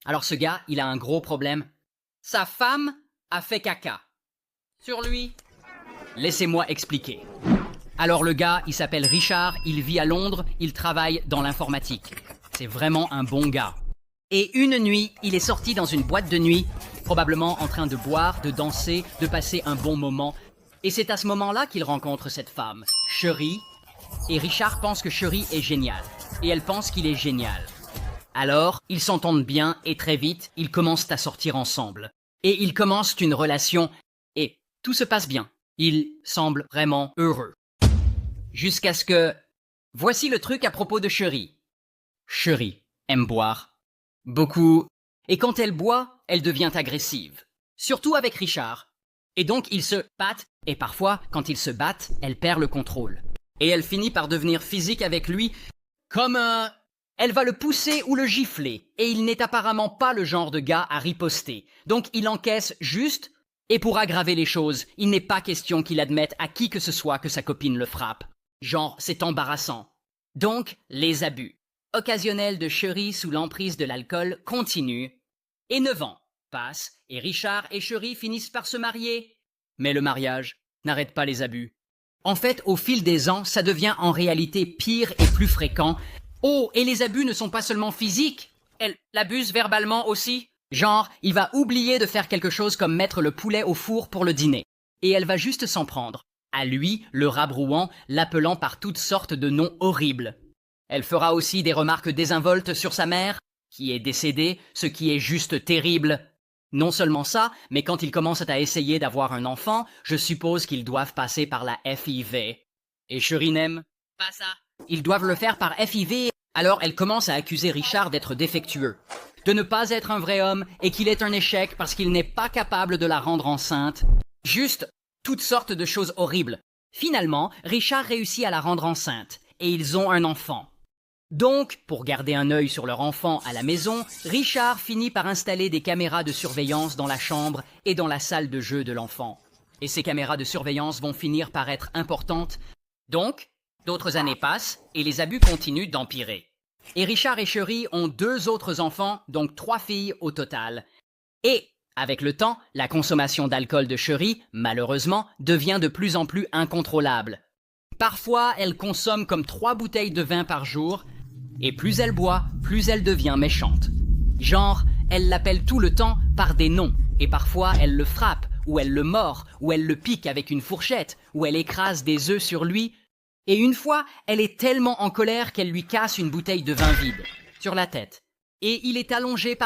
Alors ce gars, il a un gros problème. Sa femme a fait caca. Sur lui. Laissez-moi expliquer. Alors le gars, il s'appelle Richard, il vit à Londres, il travaille dans l'informatique. C'est vraiment un bon gars. Et une nuit, il est sorti dans une boîte de nuit, probablement en train de boire, de danser, de passer un bon moment. Et c'est à ce moment-là qu'il rencontre cette femme, Cherie. Et Richard pense que Cherie est géniale. Et elle pense qu'il est génial. Alors, ils s'entendent bien et très vite, ils commencent à sortir ensemble. Et ils commencent une relation et tout se passe bien. Ils semblent vraiment heureux. Jusqu'à ce que... Voici le truc à propos de Cherie. Cherie aime boire. Beaucoup. Et quand elle boit, elle devient agressive. Surtout avec Richard. Et donc ils se battent, et parfois, quand ils se battent, elle perd le contrôle. Et elle finit par devenir physique avec lui, comme un... Elle va le pousser ou le gifler, et il n'est apparemment pas le genre de gars à riposter. Donc il encaisse juste, et pour aggraver les choses, il n'est pas question qu'il admette à qui que ce soit que sa copine le frappe. Genre, c'est embarrassant. Donc, les abus occasionnels de Cherie sous l'emprise de l'alcool continuent, et 9 ans passent, et Richard et Cherie finissent par se marier. Mais le mariage n'arrête pas les abus. En fait, au fil des ans, ça devient en réalité pire et plus fréquent. Oh, et les abus ne sont pas seulement physiques. Elle l'abuse verbalement aussi. Genre, il va oublier de faire quelque chose comme mettre le poulet au four pour le dîner. Et elle va juste s'en prendre. À lui, le rabrouant, l'appelant par toutes sortes de noms horribles. Elle fera aussi des remarques désinvoltes sur sa mère, qui est décédée, ce qui est juste terrible. Non seulement ça, mais quand ils commencent à essayer d'avoir un enfant, je suppose qu'ils doivent passer par la FIV. Et Cherie n'aime pas ça. Ils doivent le faire par FIV, alors elle commence à accuser Richard d'être défectueux, de ne pas être un vrai homme et qu'il est un échec parce qu'il n'est pas capable de la rendre enceinte. Juste toutes sortes de choses horribles. Finalement, Richard réussit à la rendre enceinte et ils ont un enfant. Donc, pour garder un œil sur leur enfant à la maison, Richard finit par installer des caméras de surveillance dans la chambre et dans la salle de jeu de l'enfant. Et ces caméras de surveillance vont finir par être importantes. Donc, d'autres années passent et les abus continuent d'empirer. Et Richard et Cherie ont 2 autres enfants, donc 3 filles au total. Et, avec le temps, la consommation d'alcool de Cherie, malheureusement, devient de plus en plus incontrôlable. Parfois, elle consomme comme 3 bouteilles de vin par jour, et plus elle boit, plus elle devient méchante. Genre, elle l'appelle tout le temps par des noms, et parfois elle le frappe, ou elle le mord, ou elle le pique avec une fourchette, ou elle écrase des œufs sur lui. Et une fois, elle est tellement en colère qu'elle lui casse une bouteille de vin vide, sur la tête. Et il est allongé par